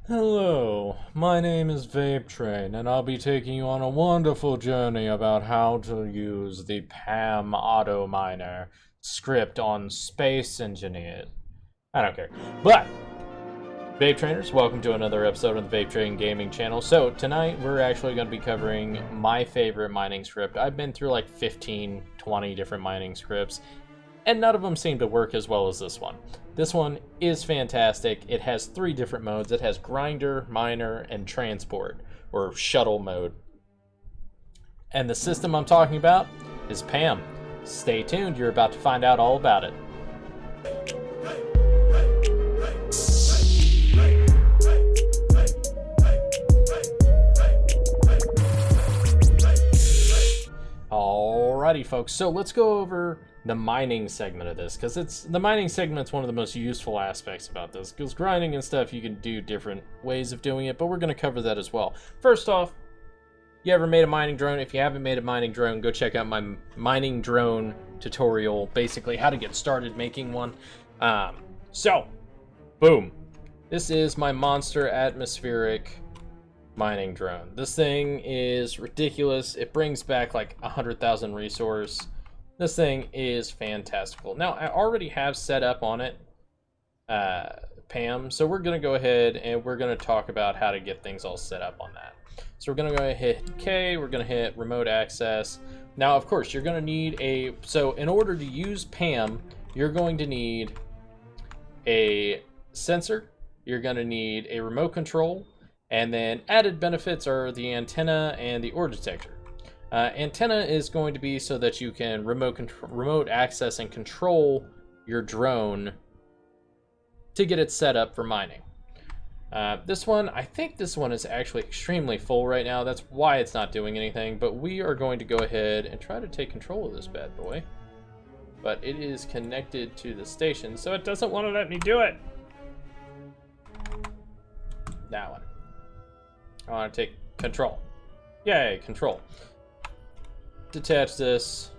Hello, my name is VapeTrain, and I'll be taking you on a wonderful journey about how to use the PAM Auto Miner script on Space Engineers. I don't care. But, Vape Trainers, welcome to another episode of the Vape Train Gaming channel. So, tonight we're actually going to be covering my favorite mining script. I've been through like 15, 20 different mining scripts, and none of them seem to work as well as this one. This one is fantastic. It has 3 different modes. It has grinder, miner, and transport, or shuttle mode. And the system I'm talking about is PAM. Stay tuned, you're about to find out all about it. Alrighty folks, so let's go over the mining segment of this, because the mining segment's one of the most useful aspects about this, because grinding and stuff, you can do different ways of doing it, but we're going to cover that as well. First off, you ever made a mining drone? If you haven't made a mining drone, go check out my mining drone tutorial, basically how to get started making one. So, boom. This is my monster atmospheric mining drone. This thing is ridiculous. It brings back like 100,000 resource. This thing is fantastical. Now, I already have set up on it PAM, so we're going to go ahead and we're going to talk about how to get things all set up on that. So we're going to go ahead and hit K, we're going to hit remote access. Now, of course, you're going to need so in order to use PAM, you're going to need a sensor, you're going to need a remote control, and then added benefits are the antenna and the ore detector. Antenna is going to be so that you can remote access and control your drone to get it set up for mining. This one, I think this one is actually extremely full right now. That's why it's not doing anything, but we are going to go ahead and try to take control of this bad boy. But it is connected to the station, so it doesn't want to let me do it. That one. I want to take control. Yay, control. Detach this,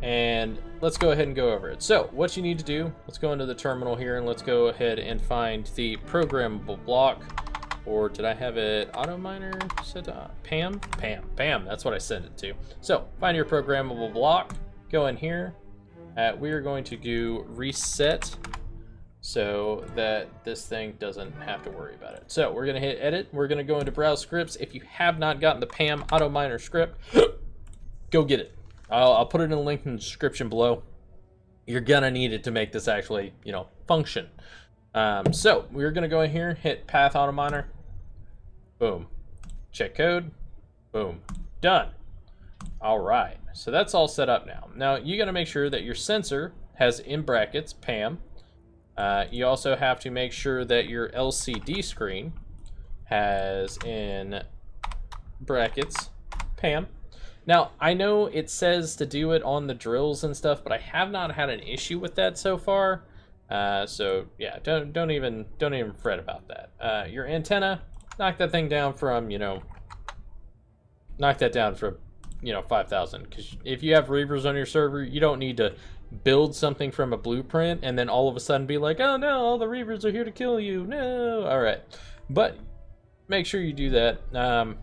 and let's go ahead and go over it. So what you need to do, let's go into the terminal here and let's go ahead and find the programmable block, or did I have it auto miner set to PAM? PAM, that's what I set it to. So find your programmable block, go in here, we are going to do reset so that this thing doesn't have to worry about it. So we're gonna hit edit, we're gonna go into browse scripts. If you have not gotten the PAM auto miner script, go get it. I'll put it in the link in the description below. You're gonna need it to make this actually, function. So we're gonna go in here, hit path auto miner, boom, check code, boom, done. All right, so that's all set up now. Now you gotta make sure that your sensor has in brackets PAM. You also have to make sure that your LCD screen has in brackets PAM. Now, I know it says to do it on the drills and stuff, but I have not had an issue with that so far. So yeah, don't even fret about that. Your antenna, knock that thing down from, knock that down from, 5,000. Because if you have reavers on your server, you don't need to build something from a blueprint and then all of a sudden be like, oh no, all the reavers are here to kill you. No, all right. But make sure you do that.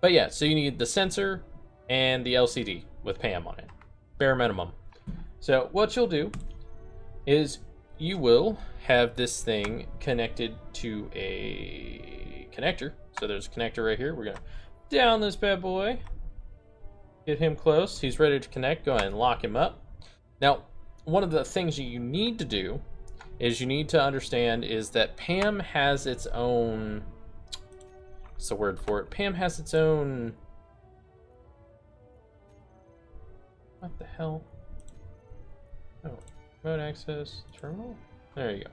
But yeah, so you need the sensor and the LCD with PAM on it, bare minimum. So what you'll do is you will have this thing connected to a connector. So there's a connector right here. We're gonna down this bad boy, get him close. He's ready to connect. Go ahead and lock him up. Now, one of the things you need to do is you need to understand is that PAM has its own, what's the word for it? PAM has its own, what the hell? Oh, remote access terminal? There you go.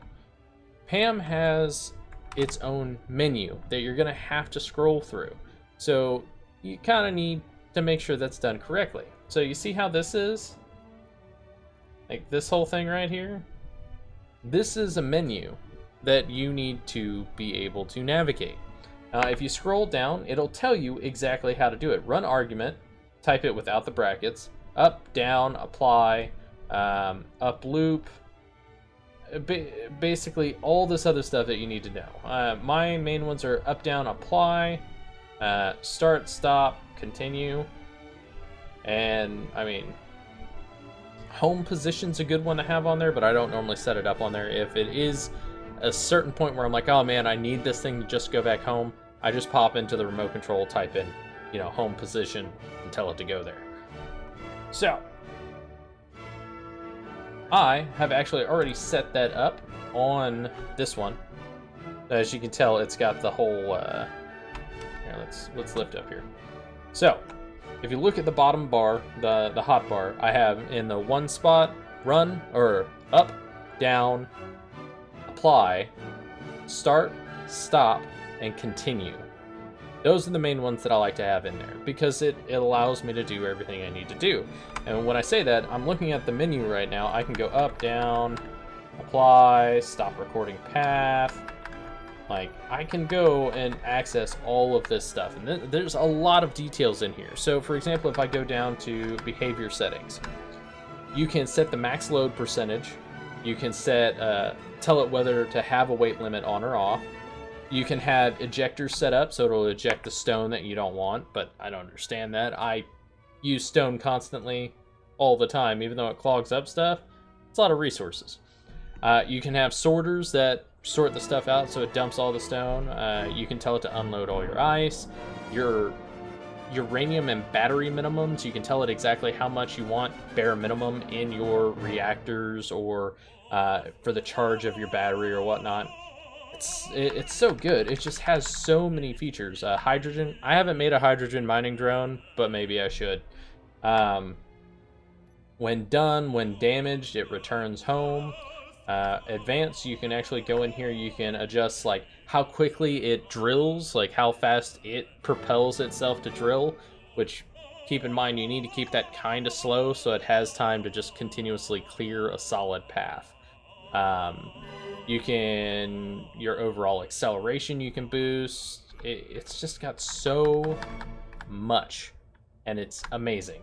PAM has its own menu that you're gonna have to scroll through. So you kind of need to make sure that's done correctly. So you see how this is? Like this whole thing right here? This is a menu that you need to be able to navigate. If you scroll down, it'll tell you exactly how to do it. Run argument, type it without the brackets, up, down, apply, up loop, basically all this other stuff that you need to know. My main ones are up, down, apply, start, stop, continue, and I mean, home position's a good one to have on there, but I don't normally set it up on there. If it is a certain point where I'm like, oh man, I need this thing to just go back home, I just pop into the remote control, type in, you know, home position, and tell it to go there. So, I have actually already set that up on this one. As you can tell, it's got the whole, here, let's lift up here. So, if you look at the bottom bar, the hot bar, I have in the one spot, run, or up, down, apply, start, stop, and continue. Those are the main ones that I like to have in there because it allows me to do everything I need to do. And when I say that, I'm looking at the menu right now. I can go up, down, apply, stop recording path. Like, I can go and access all of this stuff. And there's a lot of details in here. So, for example, if I go down to behavior settings, you can set the max load percentage. You can set, tell it whether to have a weight limit on or off. You can have ejectors set up, so it'll eject the stone that you don't want, but I don't understand that. I use stone constantly, all the time, even though it clogs up stuff. It's a lot of resources. You can have sorters that sort the stuff out, so it dumps all the stone. You can tell it to unload all your ice. Your uranium and battery minimums, you can tell it exactly how much you want bare minimum in your reactors or for the charge of your battery or whatnot. It's so good. It just has so many features. Hydrogen. I haven't made a hydrogen mining drone, but maybe I should. When done, when damaged, it returns home. Advanced, you can actually go in here. You can adjust like how quickly it drills, like how fast it propels itself to drill. Which, keep in mind, you need to keep that kind of slow so it has time to just continuously clear a solid path. You can, your overall acceleration you can boost. It's just got so much, and it's amazing.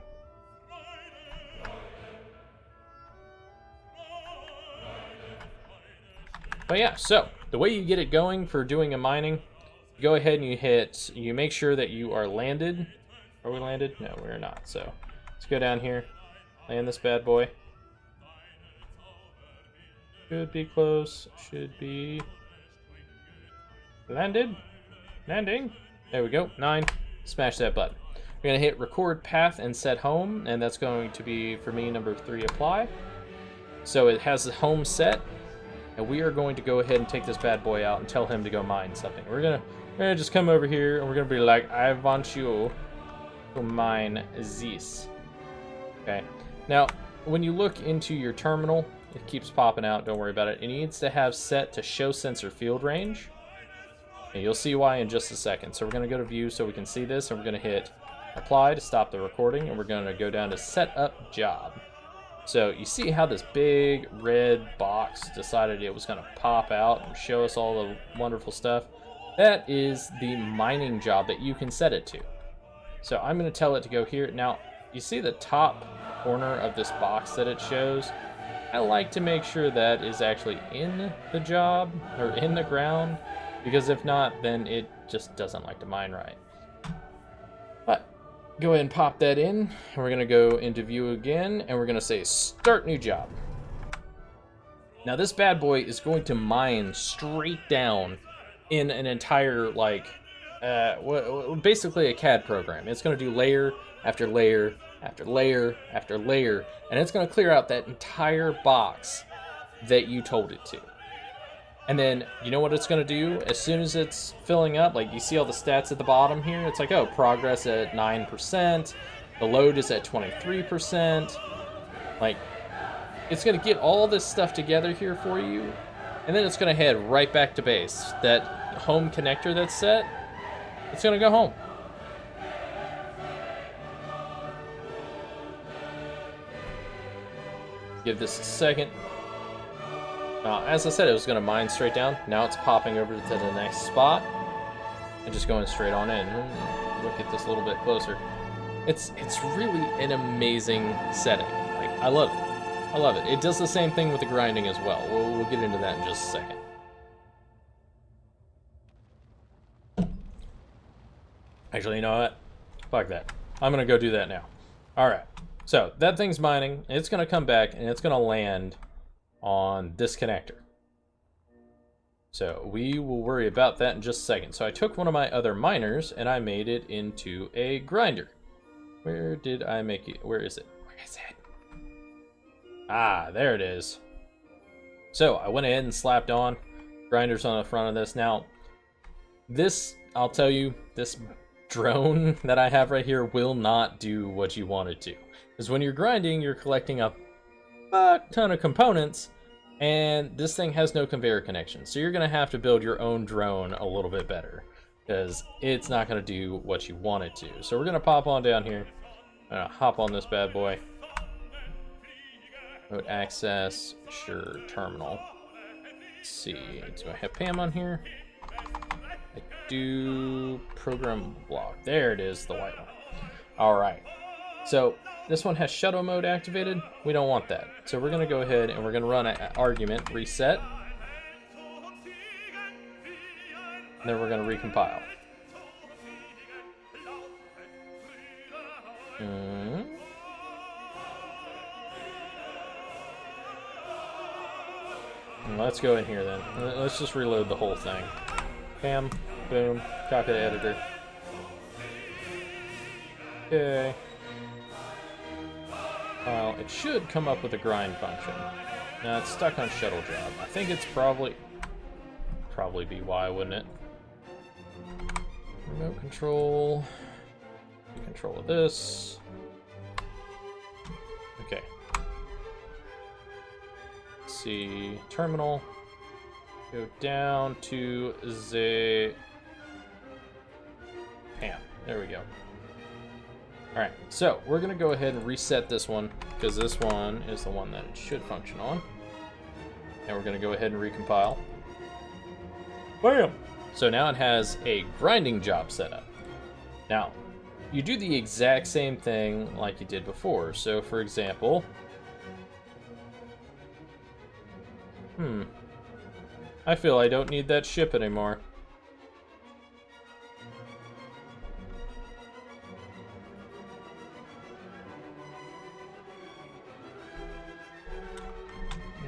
But yeah, so the way you get it going for doing a mining, go ahead and you make sure that you are landed. Are we landed? No, we're not. So let's go down here, land this bad boy. Should be close, should be landed, landing. There we go, 9, smash that button. We're gonna hit record path and set home, and that's going to be, for me, number 3, apply. So it has the home set, and we are going to go ahead and take this bad boy out and tell him to go mine something. We're gonna just come over here, and we're gonna be like, I want you to mine this. Okay, now, when you look into your terminal, it keeps popping out, don't worry about it. It needs to have set to show sensor field range. And you'll see why in just a second. So we're gonna go to view so we can see this, and we're gonna hit apply to stop the recording, and we're gonna go down to set up job. So you see how this big red box decided it was gonna pop out and show us all the wonderful stuff? That is the mining job that you can set it to. So I'm gonna tell it to go here. Now, you see the top corner of this box that it shows? I like to make sure that is actually in the job, or in the ground, because if not, then it just doesn't like to mine right. But, go ahead and pop that in, and we're gonna go into view again, and we're gonna say start new job. Now this bad boy is going to mine straight down in an entire, like, basically a CAD program. It's gonna do layer after layer after layer after layer, and it's going to clear out that entire box that you told it to. And then, you know what it's going to do? As soon as it's filling up, like you see all the stats at the bottom here, it's like, oh, progress at 9%, the load is at 23%. Like, it's going to get all this stuff together here for you, and then it's going to head right back to base. That home connector that's set, it's going to go home. Give this a second. As I said, it was going to mine straight down. Now it's popping over to the next spot and just going straight on in. Look at this a little bit closer. It's really an amazing setting. Like, I love it. I love it. It does the same thing with the grinding as well. We'll get into that in just a second. Actually, you know what? Fuck that. I'm gonna go do that now. Alright. So, that thing's mining. It's gonna come back, and it's gonna land on this connector. So, we will worry about that in just a second. So, I took one of my other miners, and I made it into a grinder. Where did I make it? Where is it? Where is it? Ah, there it is. So, I went ahead and slapped on grinders on the front of this. Now, this, I'll tell you, this drone that I have right here will not do what you want it to. Because when you're grinding, you're collecting a fuck ton of components, and this thing has no conveyor connection. So you're going to have to build your own drone a little bit better, because it's not going to do what you want it to. So we're going to pop on down here. I'm going to hop on this bad boy. Remote access, sure, terminal. Let's see, do I have PAM on here? I do. Program block. There it is, the white one. Alright. So, this one has shuttle mode activated. We don't want that. So we're going to go ahead and we're going to run an argument reset. And then we're going to recompile. Let's go in here then. Let's just reload the whole thing. Bam, boom, copy the editor. Okay. Well, it should come up with a grind function. Now it's stuck on shuttle job. I think it's probably be why, wouldn't it? Remote control. Control of this. Okay. Let's see, terminal. Go down to the PAM. There we go. Alright, so we're going to go ahead and reset this one, because this one is the one that it should function on. And we're going to go ahead and recompile. Bam! So now it has a grinding job set up. Now, you do the exact same thing like you did before. So, for example... I feel I don't need that ship anymore.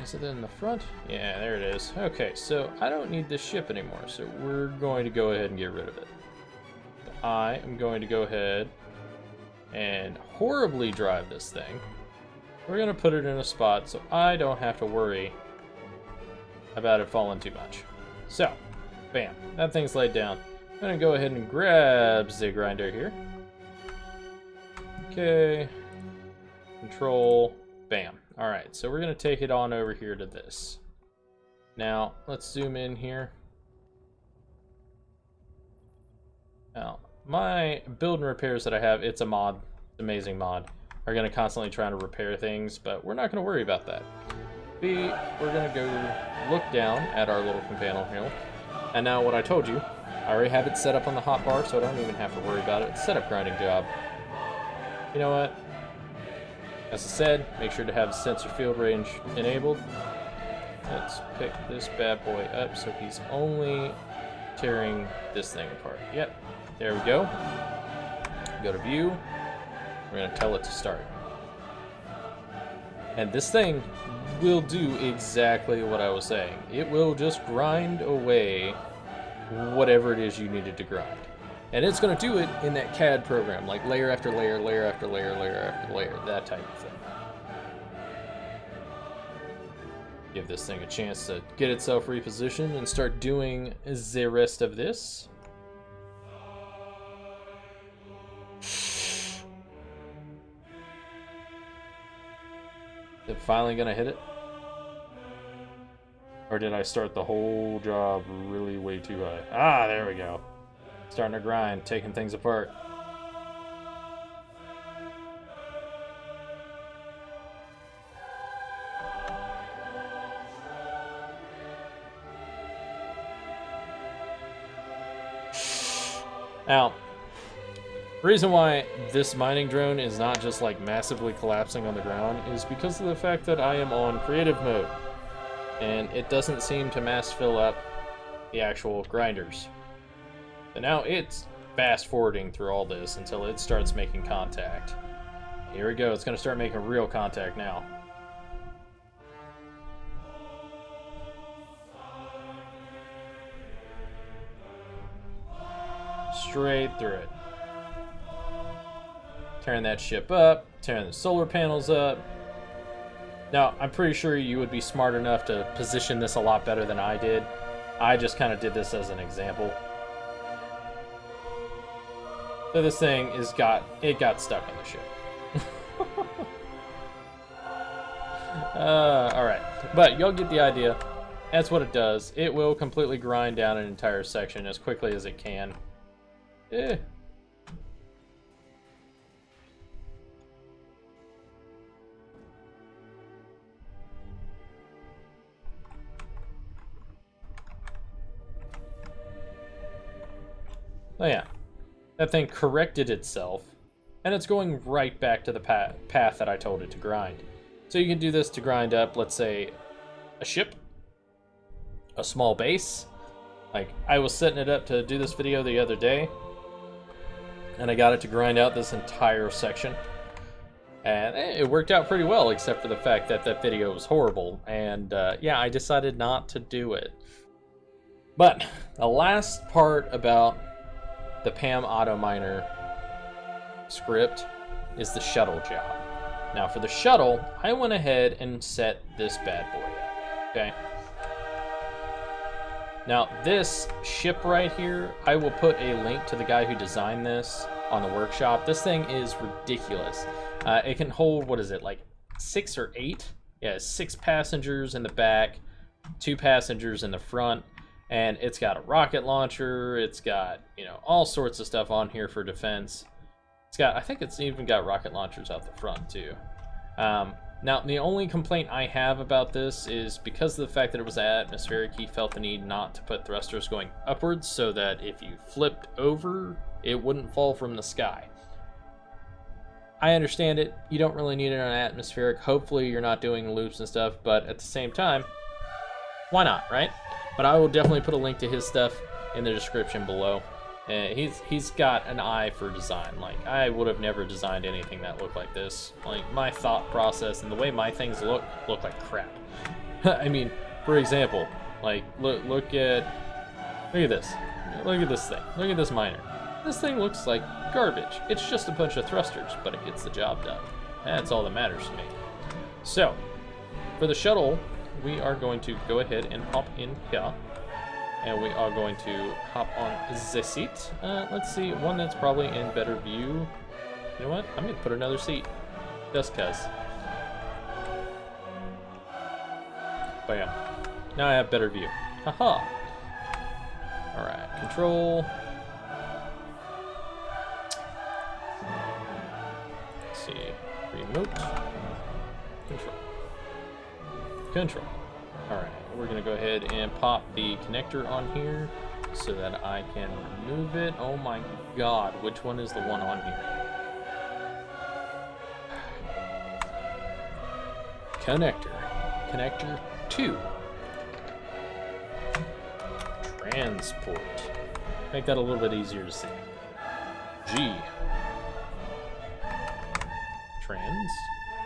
Is it in the front? Yeah, there it is. Okay, so I don't need this ship anymore, so we're going to go ahead and get rid of it. I am going to go ahead and horribly drive this thing. We're going to put it in a spot so I don't have to worry about it falling too much. So, bam, that thing's laid down. I'm going to go ahead and grab the grinder here. Okay, control, bam. Alright, so we're going to take it on over here to this. Now, let's zoom in here. Now, my build and repairs that I have, it's a mod, amazing mod, are going to constantly try to repair things, but we're not going to worry about that. We're going to go look down at our little panel here. And now what I told you, I already have it set up on the hotbar, so I don't even have to worry about it. It's setup grinding job. You know what? As I said, make sure to have sensor field range enabled. Let's pick this bad boy up so he's only tearing this thing apart. Yep, there we go. Go to view. We're going to tell it to start. And this thing will do exactly what I was saying. It will just grind away whatever it is you needed to grind. And it's going to do it in that CAD program, like layer after layer, layer after layer, layer after layer, that type of thing. Give this thing a chance to get itself repositioned and start doing the rest of this. Is it finally going to hit it? Or did I start the whole job really way too high? Ah, there we go. Starting to grind, taking things apart. Now, The reason why this mining drone is not just like massively collapsing on the ground is because of the fact that I am on creative mode. And it doesn't seem to mass fill up the actual grinders. So now it's fast forwarding through all this until it starts making contact. Here we go, it's gonna start making real contact now. Straight through it. Tearing that ship up, tearing the solar panels up. Now, I'm pretty sure you would be smart enough to position this a lot better than I did. I just kind of did this as an example. So this thing got stuck in the ship. Alright, but you'll get the idea. That's what it does. It will completely grind down an entire section as quickly as it can. Oh yeah, that thing corrected itself, and it's going right back to the path that I told it to grind. So you can do this to grind up, let's say, a ship, a small base. Like, I was setting it up to do this video the other day, and I got it to grind out this entire section. And it worked out pretty well, except for the fact that that video was horrible, and yeah, I decided not to do it. But the last part about the PAM Auto Miner script is the shuttle job. Now for the shuttle, I went ahead and set this bad boy up, okay? Now this ship right here, I will put a link to the guy who designed this on the workshop. This thing is ridiculous. It can hold, what is it, like 6 or 8? Yeah, 6 passengers in the back, 2 passengers in the front. And it's got a rocket launcher, it's got, you know, all sorts of stuff on here for defense. It's got, I think it's even got rocket launchers out the front too. Now, the only complaint I have about this is because of the fact that it was atmospheric, he felt the need not to put thrusters going upwards so that if you flipped over, it wouldn't fall from the sky. I understand it, you don't really need it on atmospheric, hopefully you're not doing loops and stuff, but at the same time, why not, right? But I will definitely put a link to his stuff in the description below. He's got an eye for design. Like, I would have never designed anything that looked like this. Like, my thought process and the way my things look like crap. I mean, for example, like, look at this. Look at this thing. Look at this miner. This thing looks like garbage. It's just a bunch of thrusters, but it gets the job done. That's all that matters to me. So, for the shuttle, we are going to go ahead and hop in here. And we are going to hop on the seat. Let's see, one that's probably in better view. You know what? I'm going to put another seat. Just cuz. But yeah, now I have better view. Haha. Alright, control. Let's see, remote. Control. Alright, we're going to go ahead and pop the connector on here so that I can remove it. Oh my god, which one is the one on here? Connector. Connector 2. Transport. Make that a little bit easier to see. G. Trans.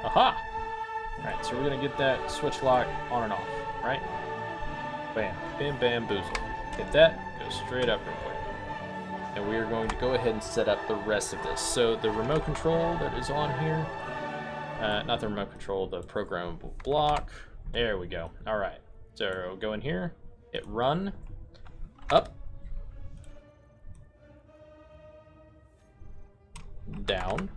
Aha! Alright, so we're going to get that switch lock on and off, right? Bam, bam, bam, boozle. Hit that, go straight up real quick. And we are going to go ahead and set up the rest of this. So the remote control that is on here, not the remote control, the programmable block. There we go. Alright, so go in here, hit run, up, down,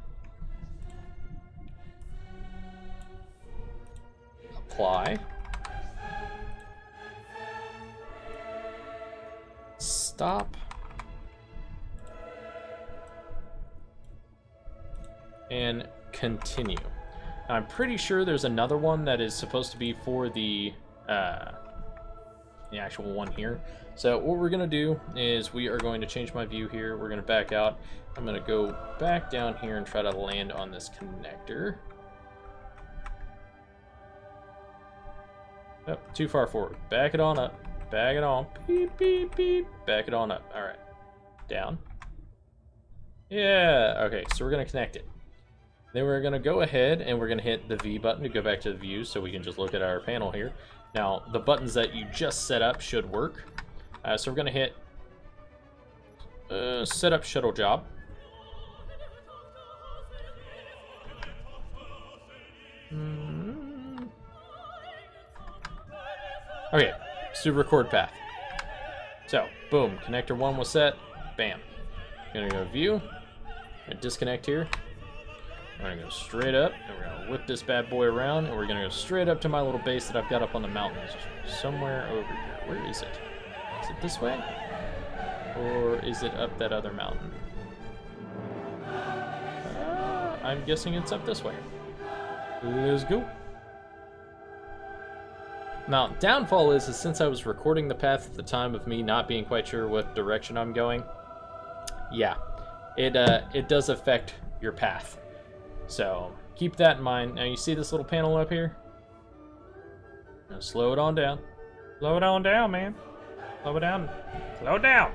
apply, stop, and continue. I'm pretty sure there's another one that is supposed to be for the the actual one here. So what we're gonna do is we are going to change my view here. We're gonna back out. I'm gonna go back down here and try to land on this connector. Oh, too far forward. Back it on up. Back it on. Beep, beep, beep. Back it on up. All right. Down. Yeah. Okay, so we're gonna connect it. Then we're gonna go ahead and we're gonna hit the V button to go back to the view so we can just look at our panel here. Now, the buttons that you just set up should work. So we're gonna hit set up shuttle job. Okay, let's do record path. So, boom, connector 1 was set. Bam. Gonna go view. Gonna disconnect here. We're gonna go straight up, and we're gonna whip this bad boy around, and we're gonna go straight up to my little base that I've got up on the mountains, somewhere over here. Where is it? Is it this way? Or is it up that other mountain? I'm guessing it's up this way. Let's go. Now, downfall is since I was recording the path at the time of me not being quite sure what direction I'm going, yeah, it does affect your path. So keep that in mind. Now you see this little panel up here? Now slow it on down. Slow it on down, man. Slow it down. Slow it down.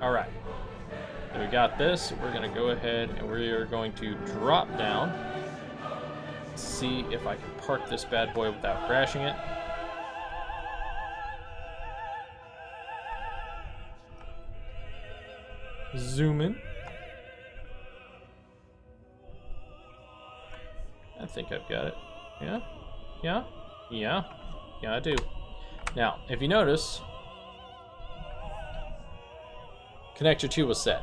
All right. So we got this. We're gonna go ahead and we are going to drop down. See if I can park this bad boy without crashing it. Zoom in. I think I've got it. Yeah? Yeah? Yeah? Yeah, I do. Now, if you notice, connector 2 was set.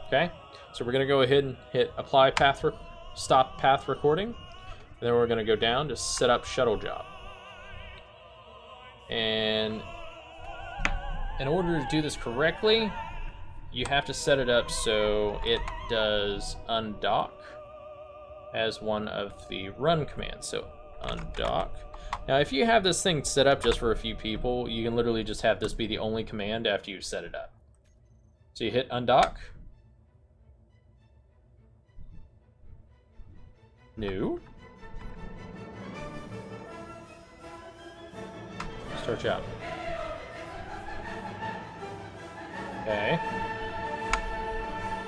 Okay? So we're going to go ahead and hit apply path, stop path recording. And then we're going to go down to set up shuttle job. And in order to do this correctly, you have to set it up so it does undock as one of the run commands. So undock. Now if you have this thing set up just for a few people, you can literally just have this be the only command after you set it up. So you hit undock. New. Start job. Okay.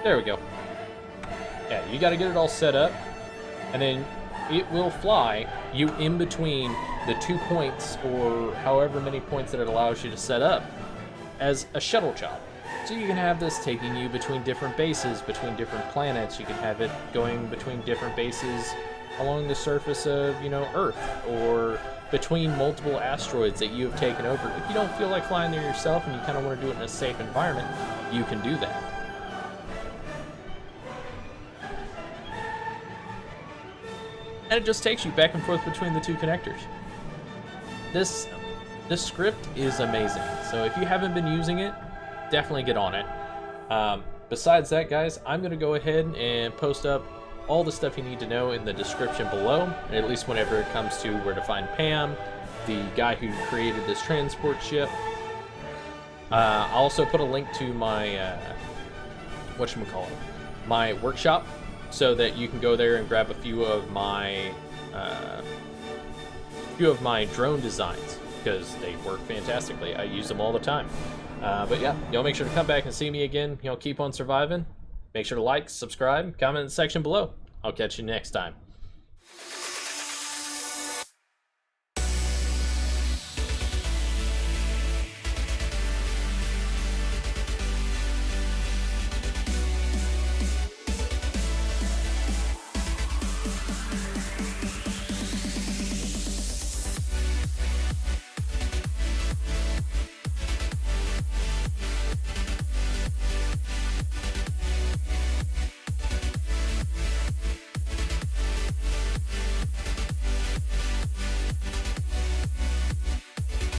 There we go. Yeah, you got to get it all set up, and then it will fly you in between the 2 points or however many points that it allows you to set up as a shuttle job. So you can have this taking you between different bases, between different planets. You can have it going between different bases along the surface of, Earth, or between multiple asteroids that you have taken over. If you don't feel like flying there yourself and you kind of want to do it in a safe environment, you can do that. And it just takes you back and forth between the 2 connectors. This script is amazing. So if you haven't been using it, definitely get on it. Besides that, guys, I'm going to go ahead and post up all the stuff you need to know in the description below, at least whenever it comes to where to find Pam, the guy who created this transport ship. I'll also put a link to my, my workshop, so that you can go there and grab a few of my drone designs, because they work fantastically. I use them all the time. But yeah, y'all make sure to come back and see me again. Keep on surviving. Make sure to like, subscribe, comment in the section below. I'll catch you next time.